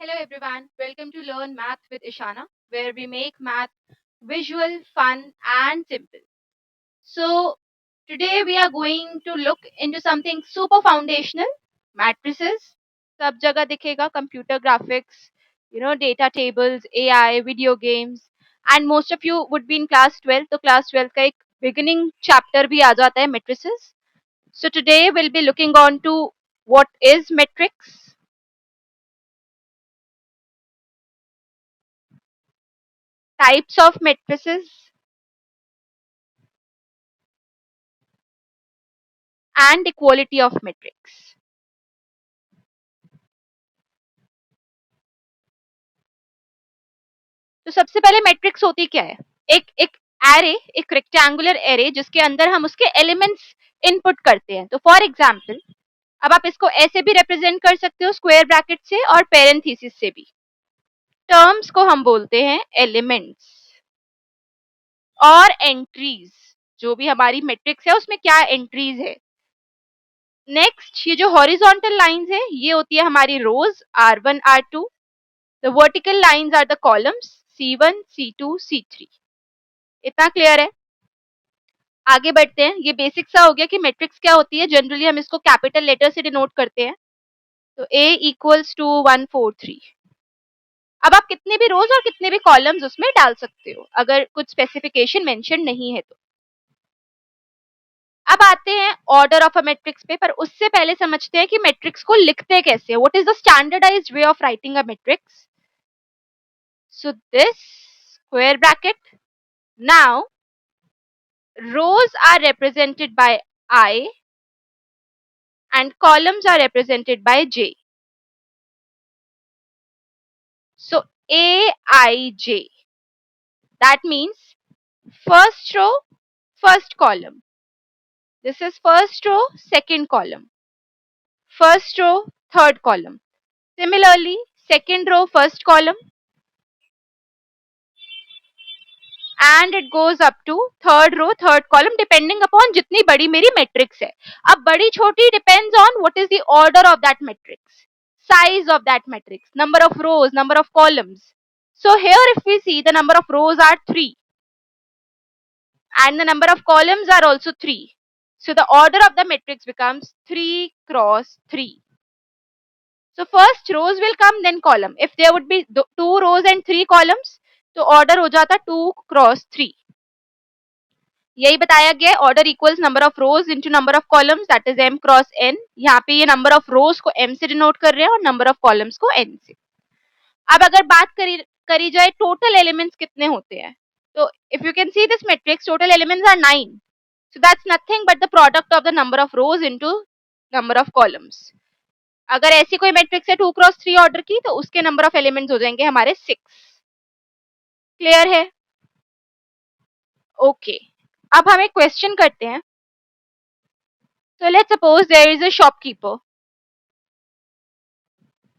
Hello everyone, welcome to Learn Math with Ishana, where we make math visual, fun, and simple. So, today we are going to look into something super foundational matrices. सब जगह दिखेगा computer graphics, data tables, AI, video games, and most of you would be in class 12. तो class 12 का एक beginning chapter भी आ जाता है matrices. So, today we'll be looking on to what is matrix, types of matrices, and equality of matrix. तो सबसे पहले matrix होती क्या है? एक एक एरे, एक रेक्टेंगुलर एरे जिसके अंदर हम उसके एलिमेंट्स इनपुट करते हैं. तो फॉर एग्जांपल, अब आप इसको ऐसे भी रिप्रेजेंट कर सकते हो स्क्वायर ब्रैकेट से और पेरेंथीसिस से भी. टर्म्स को हम बोलते हैं एलिमेंट्स और एंट्रीज. जो भी हमारी मैट्रिक्स है उसमें क्या एंट्रीज है. नेक्स्ट, ये जो हॉरिजॉन्टल लाइंस है ये होती है हमारी rows R1 R2. The vertical lines are the columns C1 C2 C3. इतना क्लियर है? आगे बढ़ते हैं. ये बेसिक सा हो गया कि मैट्रिक्स क्या होती है. जनरली हम इसको कैपिटल लेटर से डिनोट करते हैं. तो A इक्वल्स टू 1 4 3. अब आप कितने भी रोज और कितने भी कॉलम्स उसमें डाल सकते हो अगर कुछ स्पेसिफिकेशन मेंशन नहीं है तो. अब आते हैं ऑर्डर ऑफ अ मैट्रिक्स पे, पर उससे पहले समझते हैं कि मैट्रिक्स को लिखते कैसे. What is the standardized way of writing a matrix. So this square bracket. Now rows are represented by I and columns are represented by J. So Aij, that means first row, first column. This is first row, second column. First row, third column. Similarly, second row, first column, and it goes up to third row, third column, depending upon जितनी बड़ी मेरी matrix है. अब बड़ी छोटी depends on what is the order of that matrix, size of that matrix, number of rows, number of columns. So here if we see, the number of rows are 3 and the number of columns are also 3. So the order of the matrix becomes 3 cross 3. So first rows will come, then column. If there would be 2 rows and 3 columns, तो order हो जाता 2 cross 3. यही बताया गया. Order equals number of rows into number of columns, that is m cross n. यहाँ पे ये number of रोज को m से डिनोट कर रहे हैं और नंबर ऑफ कॉलम्स को n से. अब अगर बात करी जाए टोटल एलिमेंट्स कितने होते हैं, तो if you can see this matrix, total elements are 9. So that's nothing but the product of the number of rows into number of columns. अगर ऐसी कोई मैट्रिक्स है 2 क्रॉस 3 ऑर्डर की, तो उसके नंबर ऑफ एलिमेंट्स हो जाएंगे हमारे 6. क्लियर है? ओके. अब हम एक क्वेश्चन करते हैं. So let's suppose there is a shopkeeper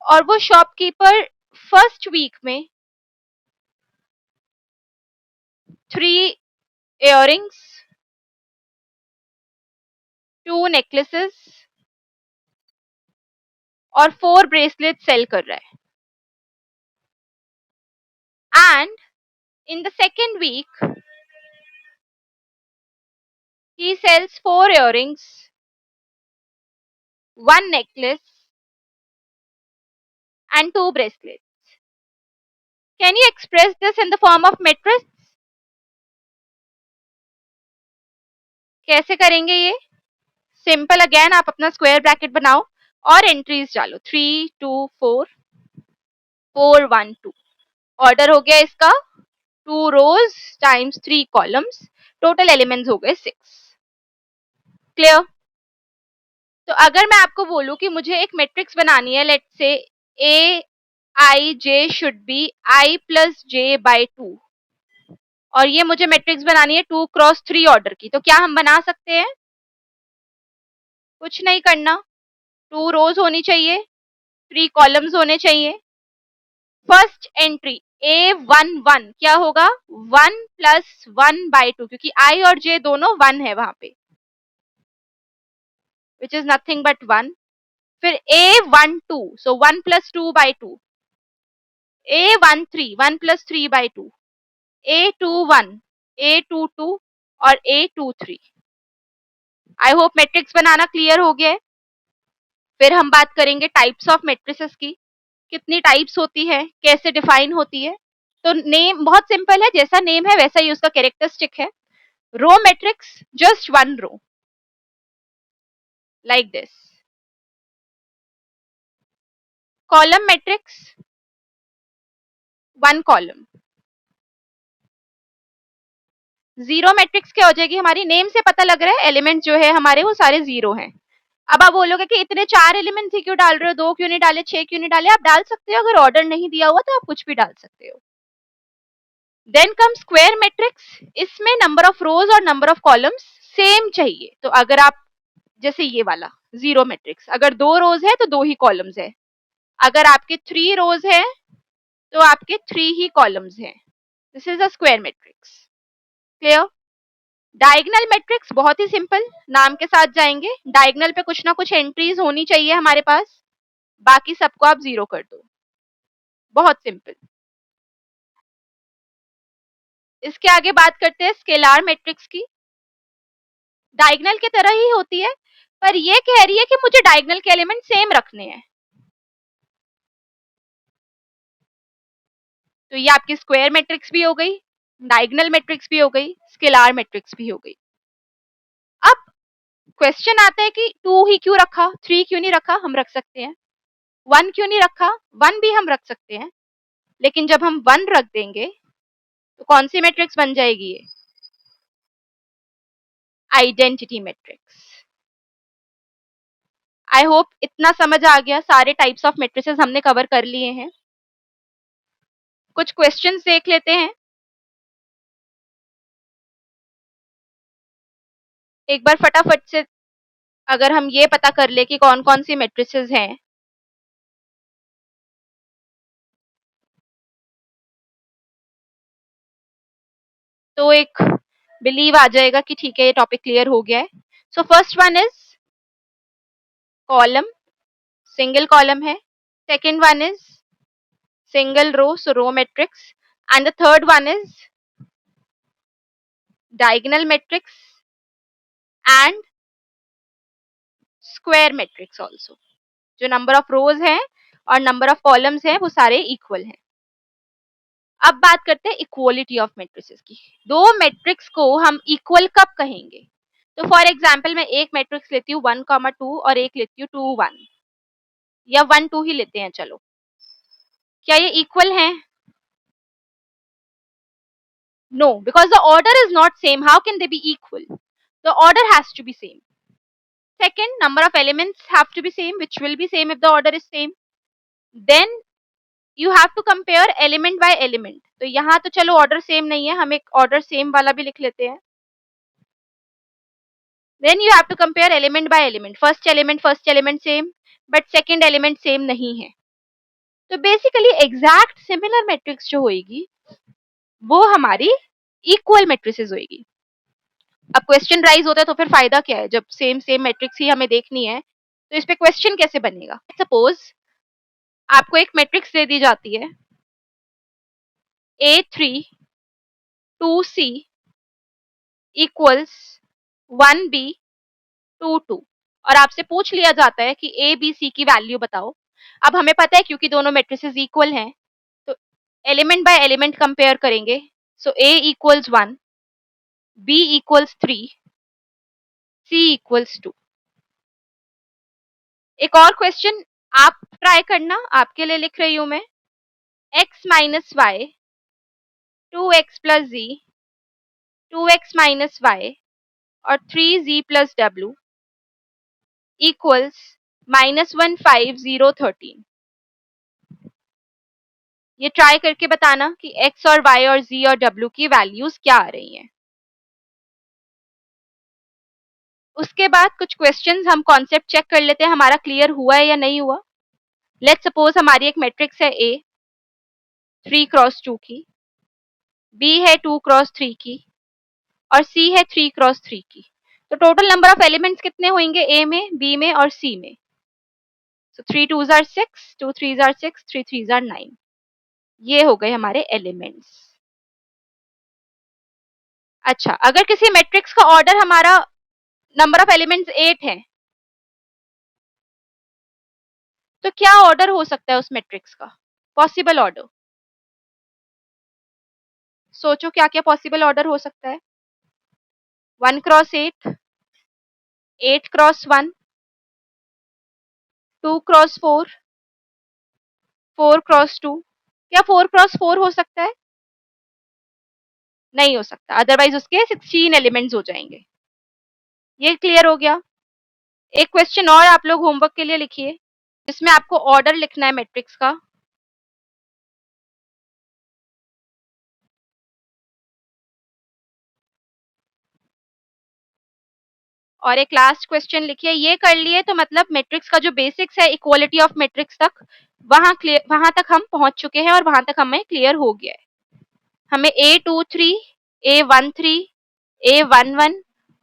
और वो शॉपकीपर फर्स्ट वीक में 3 इयररिंग्स, 2 नेकलेसेस और 4 ब्रेसलेट सेल कर रहा है. And in the second week he sells 4 earrings, 1 necklace and 2 bracelets. Can you express this in the form of matrix? कैसे करेंगे ये? सिंपल. अगेन आप अपना स्क्वायर ब्रैकेट बनाओ और एंट्रीज डालो. 3 2 4 4 1 2. ऑर्डर हो गया इसका 2 रोज टाइम्स 3 कॉलम्स. टोटल एलिमेंट्स हो गए 6. क्लियर? तो अगर मैं आपको बोलूं कि मुझे एक मैट्रिक्स बनानी है, let's say A I J should be I plus J by 2, और ये मुझे मैट्रिक्स बनानी है 2 क्रॉस 3 ऑर्डर की, तो क्या हम बना सकते हैं? कुछ नहीं करना. 2 रोज होनी चाहिए, 3 कॉलम्स होने चाहिए. फर्स्ट एंट्री A11 क्या होगा? 1 प्लस 1 बाई 2, क्योंकि आई और जे दोनों 1 है वहां पे, which is nothing but 1. फिर A12, so 1 plus 2 by 2. A13 1 plus 3 by 2, A21, A22 और A23। I hope matrix banana clear हो गया है। फिर हम बात करेंगे टाइप्स ऑफ मैट्रिसेस की, कितनी टाइप्स होती है, कैसे डिफाइन होती है। तो नेम बहुत सिंपल है, जैसा नेम है वैसा ही उसका कैरेक्टरिस्टिक है। Row matrix just one row like this. Column matrix one column. Zero matrix क्या हो जाएगी हमारी, नेम से पता लग रहा है एलिमेंट जो है हमारे वो सारे जीरो हैं। अब आप बोलोगे कि इतने चार एलिमेंट ही क्यों डाल रहे हो, दो क्यों नहीं डाले, छह क्यों नहीं डाले। आप डाल सकते हो, अगर ऑर्डर नहीं दिया हुआ तो आप कुछ भी डाल सकते हो। Then come square matrix. इसमें नंबर ऑफ रोज और नंबर ऑफ कॉलम्स सेम चाहिए। तो अगर आप जैसे ये वाला जीरो मैट्रिक्स, अगर दो रोज है तो दो ही कॉलम्स है, अगर आपके थ्री रोज है तो आपके थ्री ही कॉलम्स हैं। This is a square matrix. Clear. Diagonal matrix बहुत ही सिंपल, नाम के साथ जाएंगे। डायगोनल पे कुछ ना कुछ एंट्रीज होनी चाहिए हमारे पास, बाकी सबको आप जीरो कर दो। बहुत सिंपल। इसके आगे बात करते हैं स्केलार मैट्रिक्स की। डायगोनल की तरह ही होती है, पर ये कह रही है कि मुझे डायगोनल के एलिमेंट सेम रखने हैं। तो ये आपकी स्क्वायर मैट्रिक्स भी हो गई, डायगोनल मैट्रिक्स भी हो गई, स्केलार मैट्रिक्स भी हो गई। अब क्वेश्चन आता है कि टू ही क्यों रखा, थ्री क्यों नहीं रखा। हम रख सकते हैं। वन क्यों नहीं रखा, वन भी हम रख सकते हैं। लेकिन जब हम वन रख देंगे तो कौन सी मैट्रिक्स बन जाएगी, ये आइडेंटिटी मैट्रिक्स। आई होप इतना समझ आ गया। सारे टाइप्स ऑफ मैट्रिसेस हमने कवर कर लिए हैं। कुछ क्वेश्चंस देख लेते हैं। एक बार फटाफट से अगर हम ये पता कर ले कि कौन कौन सी मैट्रिसेस हैं। तो एक बिलीव आ जाएगा कि ठीक है ये टॉपिक क्लियर हो गया है। So first one is column, single column है। Second one is single row, so row matrix. And the third one is diagonal matrix and square matrix also. जो नंबर ऑफ रोज है और number of columns है वो सारे equal हैं। अब बात करते हैं इक्वलिटी ऑफ मैट्रिसेस की। दो मैट्रिक्स को हम इक्वल कब कहेंगे। तो फॉर एग्जाम्पल मैं एक मैट्रिक्स लेती हूँ 1,2 और एक लेती हूँ 2,1, या 1,2 ही लेते हैं चलो। क्या ये इक्वल हैं? No, because the order is not same. How can they be equal? The order has to be same. Second, number of elements have to be same, which will be same if the order is same. Then you have to compare element by element. तो यहाँ तो चलो order same नहीं है, हम एक order same वाला भी लिख लेते हैं। Then you have to compare element by element. first element same, but second element same नहीं है। तो बेसिकली एग्जैक्ट सिमिलर मैट्रिक्स जो होगी वो हमारी इक्वल मैट्रिसेस होगी। अब क्वेश्चन राइज होता है तो फिर फायदा क्या है, जब सेम सेम मैट्रिक्स ही हमें देखनी है तो इस पे क्वेश्चन कैसे बनेगा। सपोज आपको एक मैट्रिक्स दे दी जाती है A3 2C इक्वल्स 1B 2 और आपसे पूछ लिया जाता है कि A B C की वैल्यू बताओ। अब हमें पता है क्योंकि दोनों मैट्रिसेस इक्वल हैं तो एलिमेंट बाय एलिमेंट कंपेयर करेंगे। सो A equals 1, B equals 3, C equals 2। एक और क्वेश्चन आप ट्राई करना, आपके लिए लिख रही हूं मैं। x minus y 2x plus z 2x minus y और 3z प्लस w इक्वल्स -15013। ये ट्राई करके बताना कि x और y और z और w की वैल्यूज क्या आ रही हैं। उसके बाद कुछ क्वेश्चंस हम कॉन्सेप्ट चेक कर लेते हैं हमारा क्लियर हुआ है या नहीं हुआ। लेट्स सपोज हमारी एक मैट्रिक्स है A 3 क्रॉस 2 की, B है 2 क्रॉस 3 की और C है 3 क्रॉस 3 की। तो टोटल नंबर ऑफ एलिमेंट्स कितने होंगे A में, B में और C में। So 3 2s are 6, 2 3s are 6, 3 3s are 9। ये हो गए हमारे एलिमेंट्स। अच्छा, अगर किसी मैट्रिक्स का ऑर्डर हमारा नंबर ऑफ एलिमेंट्स 8 है, तो क्या ऑर्डर हो सकता है उस मैट्रिक्स का? पॉसिबल ऑर्डर, सोचो क्या क्या पॉसिबल ऑर्डर हो सकता है। 1 क्रॉस 8, 8 क्रॉस 1, 2 क्रॉस 4, 4 क्रॉस 2। क्या 4 क्रॉस 4 हो सकता है? नहीं हो सकता, अदरवाइज उसके 16 एलिमेंट्स हो जाएंगे। ये क्लियर हो गया। एक क्वेश्चन और आप लोग होमवर्क के लिए लिखिए, जिसमें आपको ऑर्डर लिखना है मैट्रिक्स का। और एक लास्ट क्वेश्चन लिखिए। ये कर लिए तो मतलब मैट्रिक्स का जो बेसिक्स है इक्वालिटी ऑफ मैट्रिक्स तक, वहां तक हम पहुंच चुके हैं और वहां तक हमें क्लियर हो गया है। हमें A23, A13, A11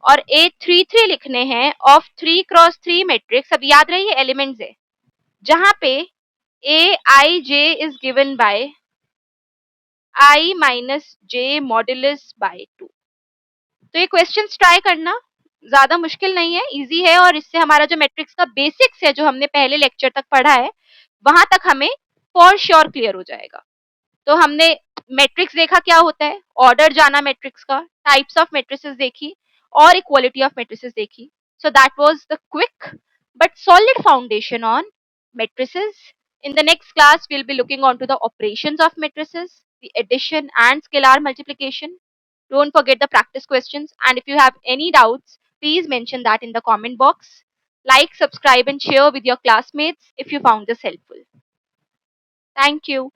और A33 लिखने हैं ऑफ 3 क्रॉस 3 मैट्रिक्स। अब याद रही एलिमेंट्स है, जहां पे Aij is given by I minus J modulus by 2। तो ये क्वेश्चन ट्राई करना, ज्यादा मुश्किल नहीं है, इजी है, और इससे हमारा जो मैट्रिक्स का बेसिक्स है जो हमने पहले लेक्चर तक पढ़ा है, वहां तक हमें फॉर श्योर क्लियर हो जाएगा। तो हमने मैट्रिक्स देखा क्या होता है, ऑर्डर जाना मैट्रिक्स का, टाइप्स ऑफ मैट्रिसेस देखी, और इक्वालिटी ऑफ मैट्रिसेस देखी। So that was the quick but solid foundation on matrices. In the next class, we'll be looking on to the operations of matrices, the addition and scalar multiplication. Don't forget the practice questions. And if you have any doubts, please mention that in the comment box. Like, subscribe, and share with your classmates if you found this helpful. Thank you.